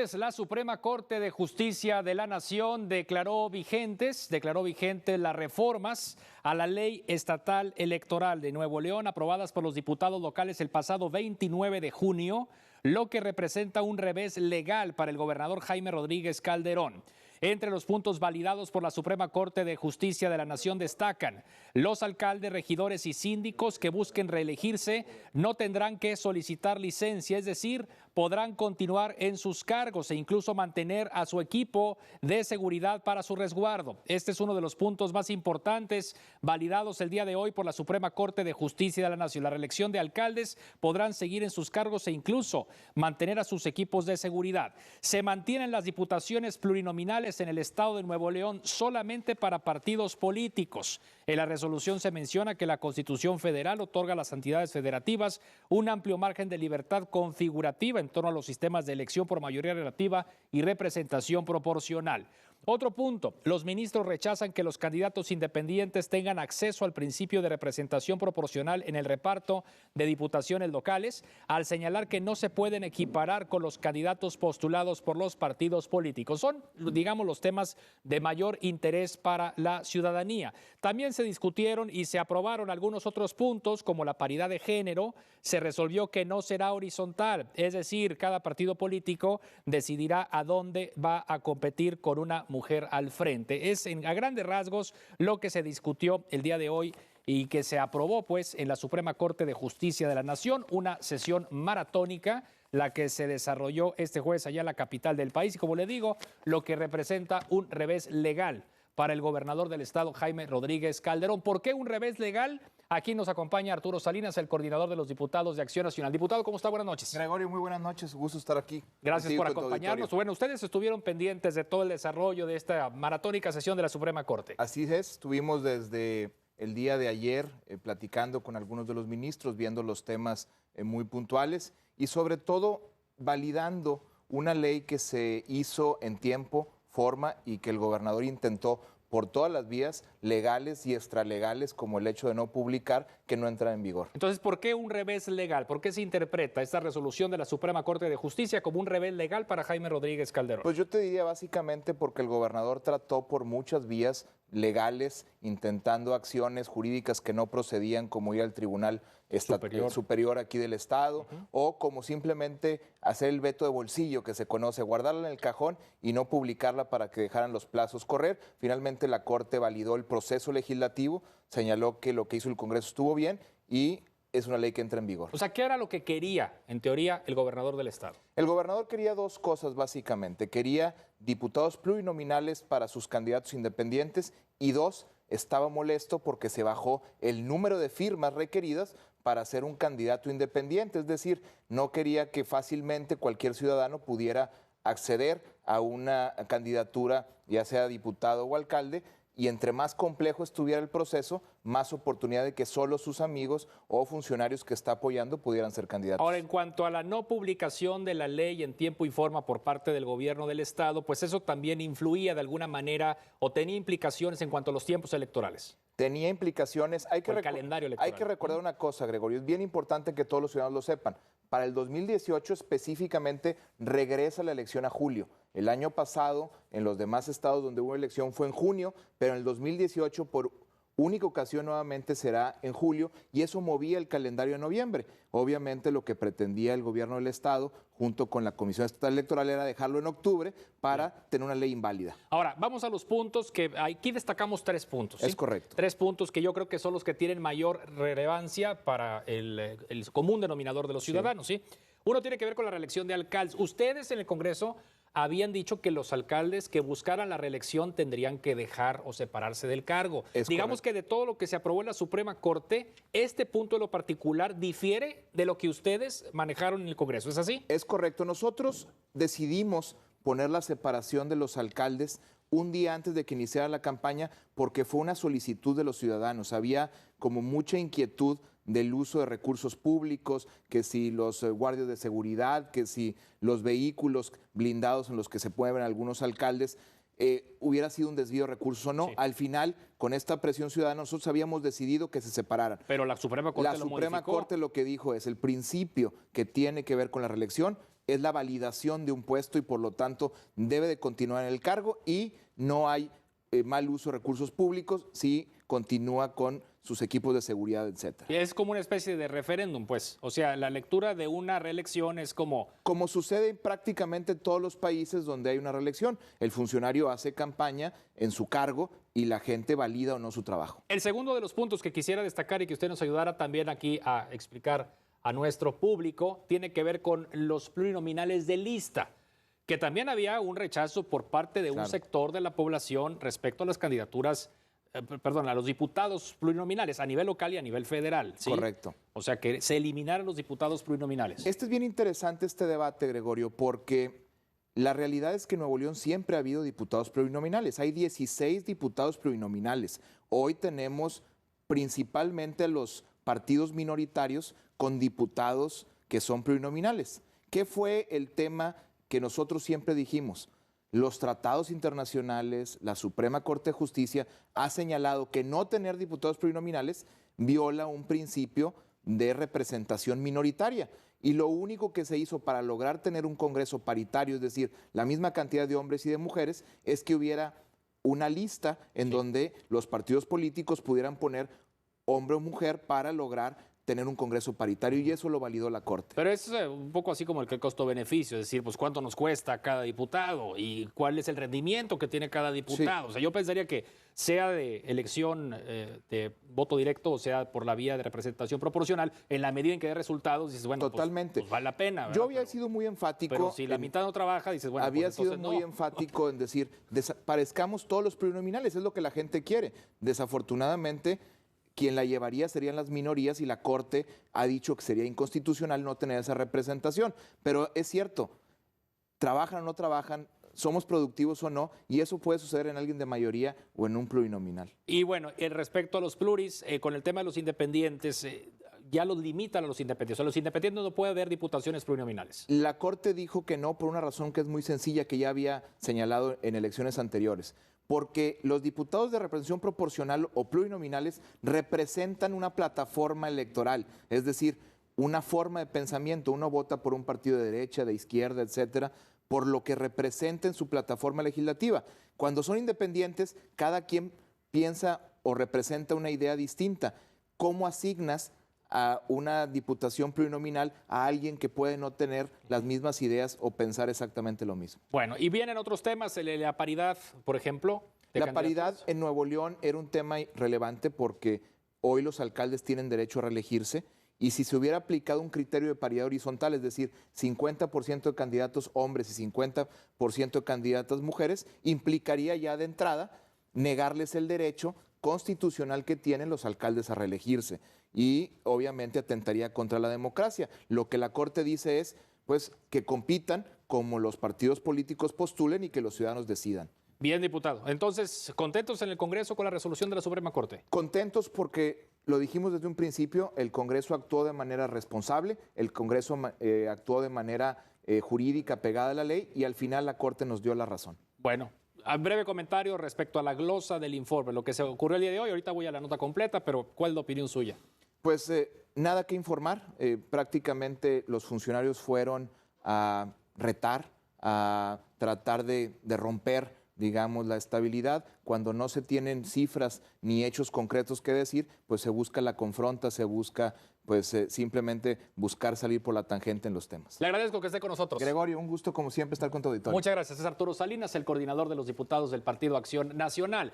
La Suprema Corte de Justicia de la Nación declaró vigentes las reformas a la Ley Estatal Electoral de Nuevo León aprobadas por los diputados locales el pasado 29 de junio, lo que representa un revés legal para el gobernador Jaime Rodríguez Calderón. Entre los puntos validados por la Suprema Corte de Justicia de la Nación destacan: los alcaldes, regidores y síndicos que busquen reelegirse no tendrán que solicitar licencia, es decir, podrán continuar en sus cargos e incluso mantener a su equipo de seguridad para su resguardo. Este es uno de los puntos más importantes validados el día de hoy por la Suprema Corte de Justicia de la Nación. La reelección de alcaldes, podrán seguir en sus cargos e incluso mantener a sus equipos de seguridad. Se mantienen las diputaciones plurinominales en el estado de Nuevo León solamente para partidos políticos. En la resolución se menciona que la Constitución Federal otorga a las entidades federativas un amplio margen de libertad configurativa en torno a los sistemas de elección por mayoría relativa y representación proporcional. Otro punto: los ministros rechazan que los candidatos independientes tengan acceso al principio de representación proporcional en el reparto de diputaciones locales, al señalar que no se pueden equiparar con los candidatos postulados por los partidos políticos. Son, digamos, los temas de mayor interés para la ciudadanía. También se discutieron y se aprobaron algunos otros puntos, como la paridad de género. Se resolvió que no será horizontal, es decir, cada partido político decidirá a dónde va a competir con una mujer al frente. Es a grandes rasgos lo que se discutió el día de hoy y que se aprobó pues en la Suprema Corte de Justicia de la Nación, una sesión maratónica la que se desarrolló este jueves allá en la capital del país, y como le digo, lo que representa un revés legal para el gobernador del estado, Jaime Rodríguez Calderón. ¿Por qué un revés legal? Aquí nos acompaña Arturo Salinas, el coordinador de los diputados de Acción Nacional. Diputado, ¿cómo está? Buenas noches. Gregorio, muy buenas noches. Gusto estar aquí. Gracias por acompañarnos. Bueno, ustedes estuvieron pendientes de todo el desarrollo de esta maratónica sesión de la Suprema Corte. Así es, estuvimos desde el día de ayer platicando con algunos de los ministros, viendo los temas muy puntuales y sobre todo validando una ley que se hizo en tiempo, forma y que el gobernador intentó por todas las vías legales y extralegales, como el hecho de no publicar, que no entra en vigor. Entonces, ¿por qué un revés legal? ¿Por qué se interpreta esta resolución de la Suprema Corte de Justicia como un revés legal para Jaime Rodríguez Calderón? Pues yo te diría básicamente porque el gobernador trató por muchas vías legales, intentando acciones jurídicas que no procedían, como ir al Tribunal Superior aquí del Estado, o como simplemente hacer el veto de bolsillo que se conoce, guardarla en el cajón y no publicarla para que dejaran los plazos correr. Finalmente la Corte validó el proceso legislativo, señaló que lo que hizo el Congreso estuvo bien y es una ley que entra en vigor. O sea, ¿qué era lo que quería, en teoría, el gobernador del estado? El gobernador quería dos cosas, básicamente. Quería diputados plurinominales para sus candidatos independientes y dos, estaba molesto porque se bajó el número de firmas requeridas para ser un candidato independiente. Es decir, no quería que fácilmente cualquier ciudadano pudiera acceder a una candidatura, ya sea diputado o alcalde, y entre más complejo estuviera el proceso, más oportunidad de que solo sus amigos o funcionarios que está apoyando pudieran ser candidatos. Ahora, en cuanto a la no publicación de la ley en tiempo y forma por parte del gobierno del estado, pues eso también influía de alguna manera o tenía implicaciones en cuanto a los tiempos electorales. Tenía implicaciones. Hay que calendario electoral. Hay que recordar una cosa, Gregorio, es bien importante que todos los ciudadanos lo sepan. Para el 2018 específicamente regresa la elección a julio. El año pasado, en los demás estados donde hubo elección fue en junio, pero en el 2018 por única ocasión nuevamente será en julio y eso movía el calendario a noviembre. Obviamente lo que pretendía el gobierno del estado junto con la Comisión Estatal Electoral era dejarlo en octubre para tener una ley inválida. Ahora, vamos a los puntos que aquí destacamos 3 puntos. ¿Sí? Es correcto. 3 puntos que yo creo que son los que tienen mayor relevancia para el común denominador de los ciudadanos. ¿Sí? Uno tiene que ver con la reelección de alcaldes. Ustedes en el Congreso habían dicho que los alcaldes que buscaran la reelección tendrían que dejar o separarse del cargo. Digamos que de todo lo que se aprobó en la Suprema Corte, este punto en lo particular difiere de lo que ustedes manejaron en el Congreso. ¿Es así? Es correcto. Nosotros decidimos poner la separación de los alcaldes un día antes de que iniciara la campaña porque fue una solicitud de los ciudadanos. Había como mucha inquietud del uso de recursos públicos, que si los guardias de seguridad, que si los vehículos blindados en los que se mueven algunos alcaldes, hubiera sido un desvío de recursos o no. Sí. Al final, con esta presión ciudadana, nosotros habíamos decidido que se separaran. Pero la Suprema Corte Corte lo que dijo es el principio que tiene que ver con la reelección es la validación de un puesto y por lo tanto debe de continuar en el cargo y no hay mal uso de recursos públicos si continúa con sus equipos de seguridad, etcétera. Es como una especie de referéndum, pues. O sea, la lectura de una reelección es como... Como sucede en prácticamente todos los países donde hay una reelección, el funcionario hace campaña en su cargo y la gente valida o no su trabajo. El segundo de los puntos que quisiera destacar y que usted nos ayudara también aquí a explicar a nuestro público tiene que ver con los plurinominales de lista, que también había un rechazo por parte de un sector de la población respecto a las candidaturas, a los diputados plurinominales a nivel local y a nivel federal. ¿Sí? Correcto. O sea, que se eliminaran los diputados plurinominales. Este es bien interesante este debate, Gregorio, porque la realidad es que en Nuevo León siempre ha habido diputados plurinominales. Hay 16 diputados plurinominales. Hoy tenemos principalmente los partidos minoritarios con diputados que son plurinominales. ¿Qué fue el tema que nosotros siempre dijimos? Los tratados internacionales, la Suprema Corte de Justicia ha señalado que no tener diputados plurinominales viola un principio de representación minoritaria. Y lo único que se hizo para lograr tener un Congreso paritario, es decir, la misma cantidad de hombres y de mujeres, es que hubiera una lista en donde los partidos políticos pudieran poner hombre o mujer para lograr tener un Congreso paritario y eso lo validó la Corte. Pero es un poco así como el que costo-beneficio, es decir, pues cuánto nos cuesta cada diputado y cuál es el rendimiento que tiene cada diputado. Sí. O sea, yo pensaría que sea de elección de voto directo o sea por la vía de representación proporcional, en la medida en que dé resultados, dices, bueno, totalmente. Pues vale la pena, ¿verdad? Yo había sido muy enfático. Pero si la mitad no trabaja, dices, bueno, había pues sido muy enfático en decir, desaparezcamos todos los plurinominales, es lo que la gente quiere. Desafortunadamente, quien la llevaría serían las minorías y la Corte ha dicho que sería inconstitucional no tener esa representación. Pero es cierto, trabajan o no trabajan, somos productivos o no, y eso puede suceder en alguien de mayoría o en un plurinominal. Y bueno, respecto a los pluris, con el tema de los independientes, ya los limitan a los independientes. O sea, los independientes no puede haber diputaciones plurinominales. La Corte dijo que no por una razón que es muy sencilla, que ya había señalado en elecciones anteriores. Porque los diputados de representación proporcional o plurinominales representan una plataforma electoral, es decir, una forma de pensamiento. Uno vota por un partido de derecha, de izquierda, etcétera, por lo que representa en su plataforma legislativa. Cuando son independientes, cada quien piensa o representa una idea distinta. ¿Cómo asignas a una diputación plurinominal a alguien que puede no tener las mismas ideas o pensar exactamente lo mismo? Bueno, y vienen otros temas, la paridad, por ejemplo. La paridad en Nuevo León era un tema relevante porque hoy los alcaldes tienen derecho a reelegirse y si se hubiera aplicado un criterio de paridad horizontal, es decir, 50% de candidatos hombres y 50% de candidatas mujeres, implicaría ya de entrada negarles el derecho constitucional que tienen los alcaldes a reelegirse y obviamente atentaría contra la democracia. Lo que la Corte dice es pues que compitan como los partidos políticos postulen y que los ciudadanos decidan. Bien, diputado. Entonces, ¿contentos en el Congreso con la resolución de la Suprema Corte? Contentos porque, lo dijimos desde un principio, el Congreso actuó de manera responsable, el Congreso actuó de manera jurídica pegada a la ley y al final la Corte nos dio la razón. Bueno. Un breve comentario respecto a la glosa del informe, lo que se ocurrió el día de hoy. Ahorita voy a la nota completa, pero ¿cuál es la opinión suya? Pues nada que informar. Prácticamente los funcionarios fueron a retar, a tratar de romper, digamos, la estabilidad. Cuando no se tienen cifras ni hechos concretos que decir, pues se busca la confronta, se busca pues simplemente buscar salir por la tangente en los temas. Le agradezco que esté con nosotros. Gregorio, un gusto como siempre estar con tu auditorio. Muchas gracias. Es Arturo Salinas, el coordinador de los diputados del Partido Acción Nacional.